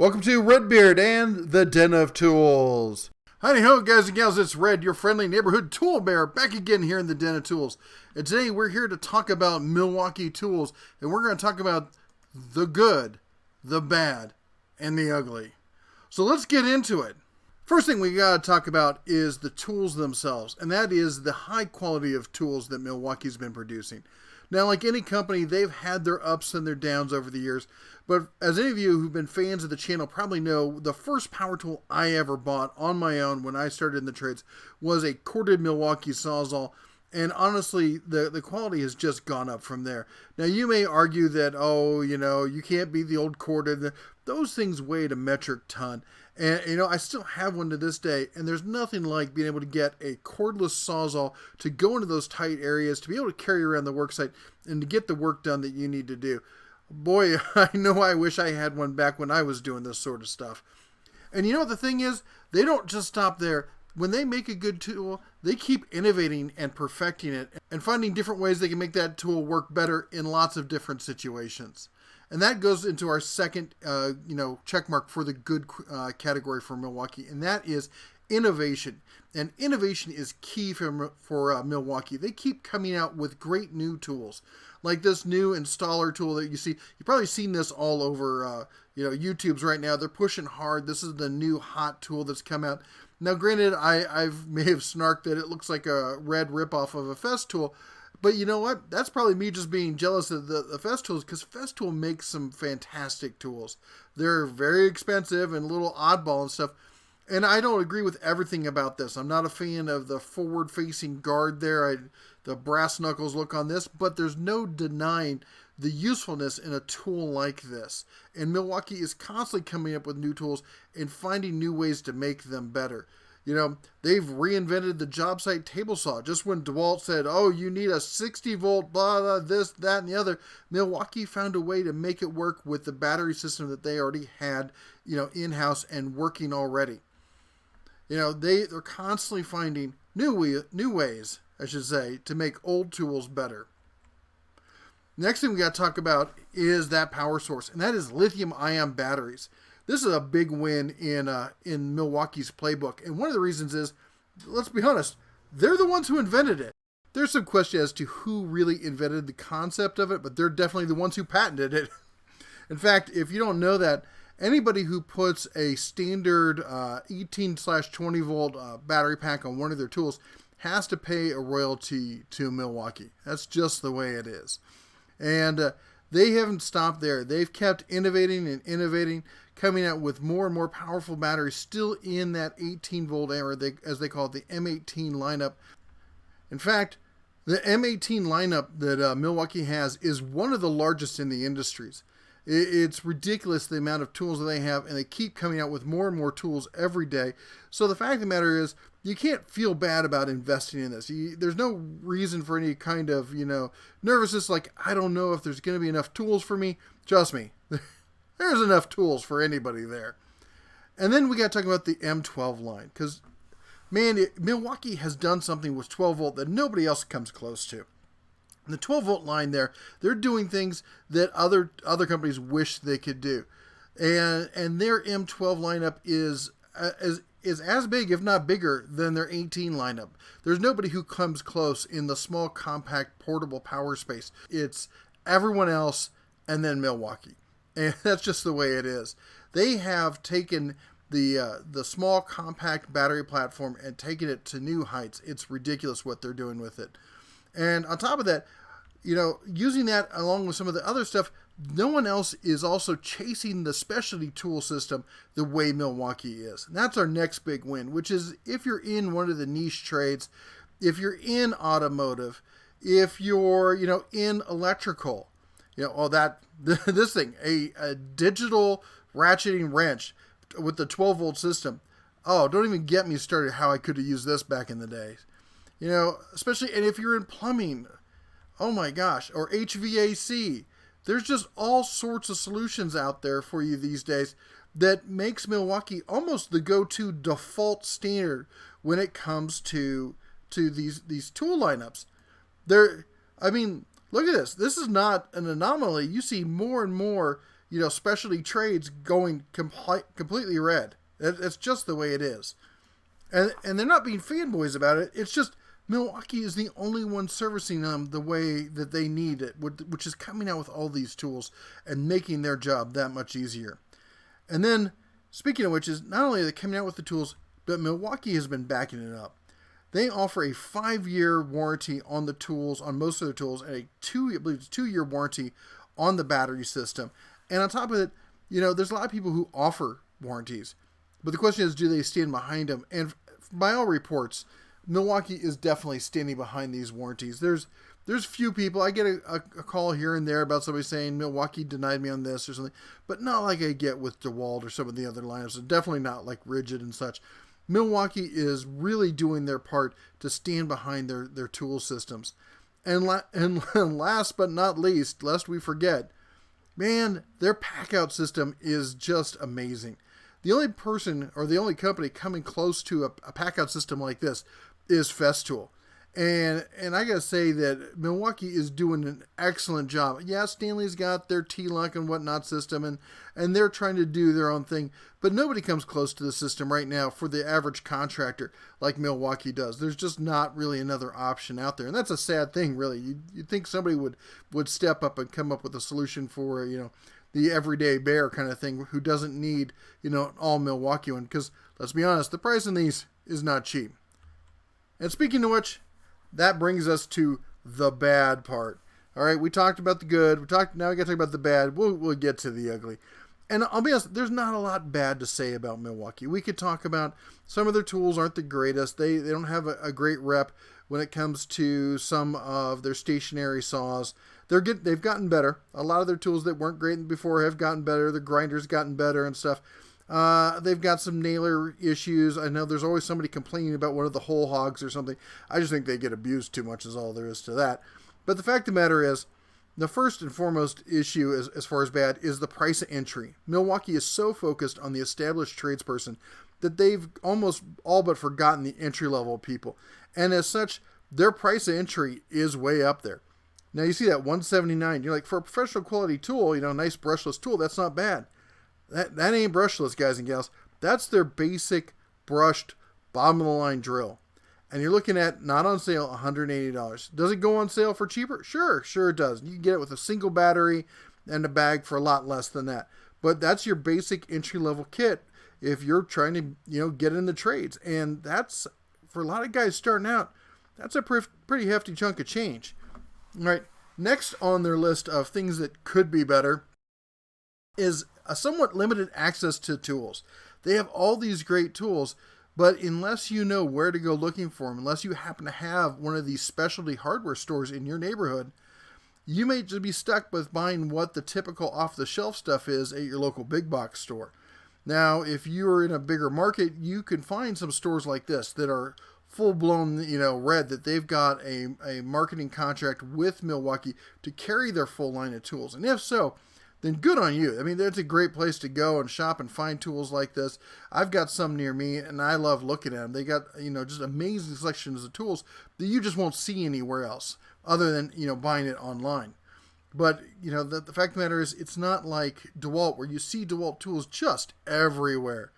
Welcome to Redbeard and the Den of Tools. Howdy ho, guys and gals, it's Red, your friendly neighborhood tool bear, back again here in the Den of Tools. And today we're here to talk about Milwaukee tools, and we're going to talk about the good, the bad, and the ugly. So let's get into it. First thing we got to talk about is the tools themselves, and that is the high quality of tools that Milwaukee's been producing. Now, like any company, they've had their ups and their downs over the years, but as any of you who've been fans of the channel probably know, the first power tool I ever bought on my own when I started in the trades was a corded Milwaukee Sawzall, and honestly, the quality has just gone up from there. Now, you may argue that, you can't beat the old corded. Those things weighed a metric ton. And, I still have one to this day, and there's nothing like being able to get a cordless Sawzall to go into those tight areas, to be able to carry around the work site, and to get the work done that you need to do. Boy, I know I wish I had one back when I was doing this sort of stuff. And you know what the thing is? They don't just stop there. When they make a good tool, they keep innovating and perfecting it and finding different ways they can make that tool work better in lots of different situations. And that goes into our second, check mark for the good category for Milwaukee, and that is innovation. And innovation is key for Milwaukee. They keep coming out with great new tools, like this new installer tool that you see. You've probably seen this all over, YouTube's right now. They're pushing hard. This is the new hot tool that's come out. Now, granted, I may have snarked that it looks like a red ripoff of a Festool, but you know what? That's probably me just being jealous of the Festools, because Festool makes some fantastic tools. They're very expensive and a little oddball and stuff, and I don't agree with everything about this. I'm not a fan of the forward-facing guard there, the brass knuckles look on this, but there's no denying the usefulness in a tool like this. And Milwaukee is constantly coming up with new tools and finding new ways to make them better. They've reinvented the job site table saw. Just when DeWalt said, you need a 60 volt, blah, blah, this, that, and the other, Milwaukee found a way to make it work with the battery system that they already had, in-house and working already. They're constantly finding new ways, I should say, to make old tools better. Next thing we got to talk about is that power source, and that is lithium-ion batteries. This is a big win in Milwaukee's playbook, and one of the reasons is, let's be honest, they're the ones who invented it. There's some question as to who really invented the concept of it, but they're definitely the ones who patented it. In fact, if you don't know that, anybody who puts a standard 18/20 volt battery pack on one of their tools has to pay a royalty to Milwaukee. That's just the way it is. And they haven't stopped there. They've kept innovating and innovating, coming out with more and more powerful batteries, still in that 18 volt era, as they call it, the M18 lineup. In fact, the M18 lineup that Milwaukee has is one of the largest in the industries. It's ridiculous the amount of tools that they have, and they keep coming out with more and more tools every day. So the fact of the matter is, you can't feel bad about investing in this. There's no reason for any kind of, nervousness, like, I don't know if there's going to be enough tools for me. Trust me, there's enough tools for anybody there. And then we got to talk about the M12 line, because, man, Milwaukee has done something with 12 volt that nobody else comes close to. The 12 volt line there, they're doing things that other companies wish they could do. And their M12 lineup is as big, if not bigger, than their 18 lineup. There's nobody who comes close in the small, compact, portable power space. It's everyone else and then Milwaukee. And that's just the way it is. They have taken the small, compact battery platform and taken it to new heights. It's ridiculous what they're doing with it. And on top of that, using that along with some of the other stuff, no one else is also chasing the specialty tool system the way Milwaukee is. And that's our next big win, which is if you're in one of the niche trades, if you're in automotive, if you're, in electrical, this thing, a digital ratcheting wrench with the 12 volt system. Oh, don't even get me started how I could have used this back in the day. Especially, and if you're in plumbing, oh my gosh, or HVAC, there's just all sorts of solutions out there for you these days that makes Milwaukee almost the go-to default standard when it comes to these tool lineups. Look at this. This is not an anomaly. You see more and more, specialty trades going completely red. It's just the way it is. And they're not being fanboys about it. It's just Milwaukee is the only one servicing them the way that they need it, which is coming out with all these tools and making their job that much easier. And then, speaking of which, is not only are they coming out with the tools, but Milwaukee has been backing it up. They offer a 5-year warranty on the tools, on most of their tools, and I believe it's 2-year warranty on the battery system. And on top of it, there's a lot of people who offer warranties. But the question is, do they stand behind them? And by all reports, Milwaukee is definitely standing behind these warranties. There's few people. I get a call here and there about somebody saying Milwaukee denied me on this or something, but not like I get with DeWalt or some of the other lineups. And definitely not like Rigid and such. Milwaukee is really doing their part to stand behind their tool systems. And last but not least, lest we forget, man, their pack-out system is just amazing. The only person or the only company coming close to a pack-out system like this is Festool. And I gotta say that Milwaukee is doing an excellent job. Yeah, Stanley's got their T-Lock and whatnot system, and they're trying to do their own thing, but nobody comes close to the system right now for the average contractor like Milwaukee does. There's just not really another option out there, and that's a sad thing, really. You'd think somebody would step up and come up with a solution for, the everyday bear kind of thing who doesn't need, an all Milwaukee one, because let's be honest, the price on these is not cheap. And speaking of which, that brings us to the bad part. All right, we talked about the good. Now we got to talk about the bad. We'll get to the ugly. And I'll be honest, there's not a lot bad to say about Milwaukee. We could talk about some of their tools aren't the greatest. They don't have a great rep when it comes to some of their stationary saws. They're good. They've gotten better. A lot of their tools that weren't great before have gotten better. The grinders gotten better and stuff. They've got some nailer issues. I know there's always somebody complaining about one of the hole hogs or something. I just think they get abused too much is all there is to that. But the fact of the matter is, the first and foremost issue as far as bad is the price of entry. Milwaukee is so focused on the established tradesperson that they've almost all but forgotten the entry-level people. And as such, their price of entry is way up there. Now you see that $179. You're like, for a professional quality tool, nice brushless tool, that's not bad. That ain't brushless, guys and gals. That's their basic brushed bottom of the line drill. And you're looking at, not on sale, $180. Does it go on sale for cheaper? Sure it does. You can get it with a single battery and a bag for a lot less than that. But that's your basic entry-level kit if you're trying to, get in the trades. And that's, for a lot of guys starting out, that's a pretty hefty chunk of change. All right, next on their list of things that could be better is a somewhat limited access to tools. They have all these great tools, but unless you know where to go looking for them, unless you happen to have one of these specialty hardware stores in your neighborhood, you may just be stuck with buying what the typical off-the-shelf stuff is at your local big box store. Now, if you're in a bigger market, you can find some stores like this that are full-blown, red, that they've got a marketing contract with Milwaukee to carry their full line of tools. And if so, then good on you. I mean, that's a great place to go and shop and find tools like this. I've got some near me, and I love looking at them. They got, just amazing selections of tools that you just won't see anywhere else other than, buying it online. But, the fact of the matter is, it's not like DeWalt, where you see DeWalt tools just everywhere.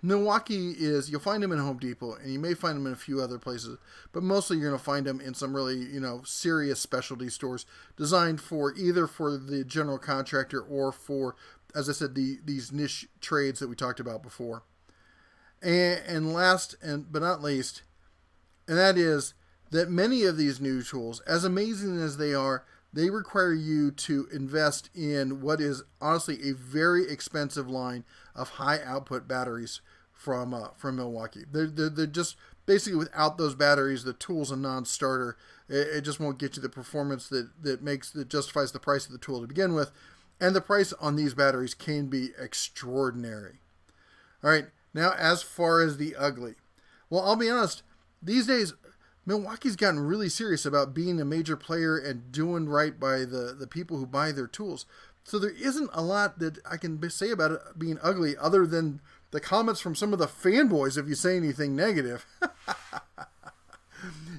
Milwaukee you'll find them in Home Depot, and you may find them in a few other places, but mostly you're going to find them in some really, serious specialty stores designed either for the general contractor or for, as I said, these niche trades that we talked about before. And last but not least, and that is that many of these new tools, as amazing as they are, they require you to invest in what is honestly a very expensive line of high output batteries from Milwaukee. They're just basically, without those batteries, the tool's a non-starter. It just won't get you the performance that justifies the price of the tool to begin with. And the price on these batteries can be extraordinary. All right, now as far as the ugly. Well, I'll be honest, these days, Milwaukee's gotten really serious about being a major player and doing right by the people who buy their tools. So there isn't a lot that I can say about it being ugly other than the comments from some of the fanboys if you say anything negative.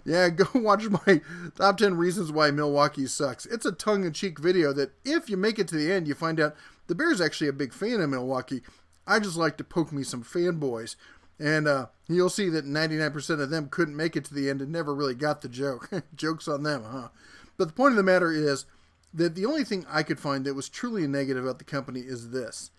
Yeah, go watch my top 10 reasons why Milwaukee sucks. It's a tongue-in-cheek video that if you make it to the end, you find out The Bear's actually a big fan of Milwaukee. I just like to poke me some fanboys. And you'll see that 99% of them couldn't make it to the end and never really got the joke. Joke's on them, huh? But the point of the matter is that the only thing I could find that was truly a negative about the company is this.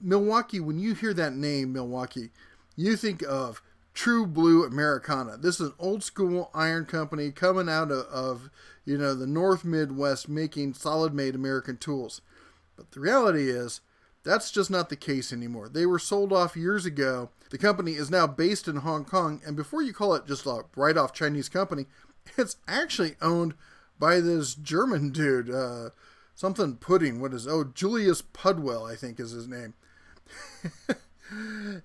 Milwaukee, when you hear that name, Milwaukee, you think of true blue Americana. This is an old school iron company coming out of the North Midwest making solid made American tools. But the reality is that's just not the case anymore. They were sold off years ago. The company is now based in Hong Kong, and before you call it just a write-off Chinese company, it's actually owned by this German dude, something Pudding. Julius Pudwell, I think is his name.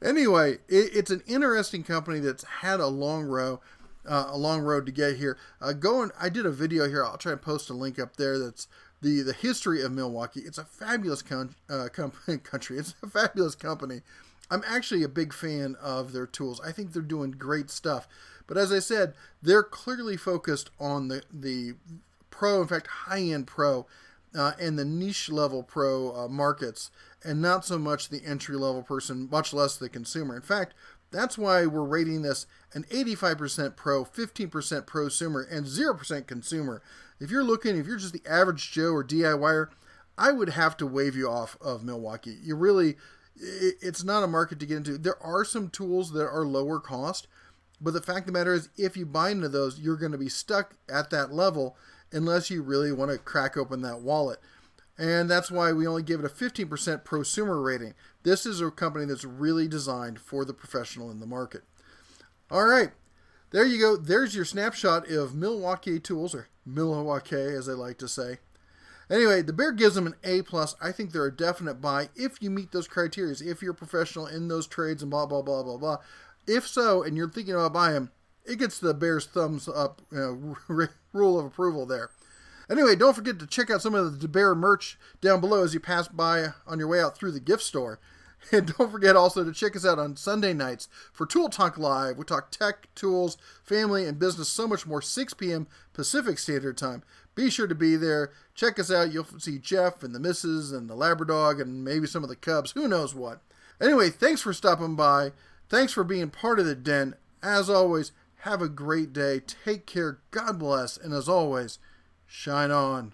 Anyway, it's an interesting company that's had a long road to get here. I did a video here. I'll try and post a link up there. That's the history of Milwaukee. It's a fabulous country. It's a fabulous company. I'm actually a big fan of their tools. I think they're doing great stuff. But as I said, they're clearly focused on the pro, in fact, high-end pro, and the niche level pro markets, and not so much the entry-level person, much less the consumer. In fact, that's why we're rating this an 85% pro, 15% prosumer, and 0% consumer. If you're just the average Joe or DIYer, I would have to wave you off of Milwaukee. It's not a market to get into. There are some tools that are lower cost, but the fact of the matter is, if you buy into those, you're going to be stuck at that level unless you really want to crack open that wallet. And that's why we only give it a 15% prosumer rating. This is a company that's really designed for the professional in the market. All right, there you go. There's your snapshot of Milwaukee tools, or Milwaukee as I like to say. Anyway, the Bear gives them an A+. I think they're a definite buy if you meet those criteria. If you're a professional in those trades and blah, blah, blah, blah, blah. If so, and you're thinking about buying them, it gets the Bear's thumbs up rule of approval there. Anyway, don't forget to check out some of the Bear merch down below as you pass by on your way out through the gift store. And don't forget also to check us out on Sunday nights for Tool Talk Live. We talk tech, tools, family, and business, so much more, 6 p.m. Pacific Standard Time. Be sure to be there. Check us out. You'll see Jeff and the missus and the Labradog and maybe some of the cubs. Who knows what. Anyway, thanks for stopping by. Thanks for being part of the Den. As always, have a great day. Take care. God bless. And as always, shine on.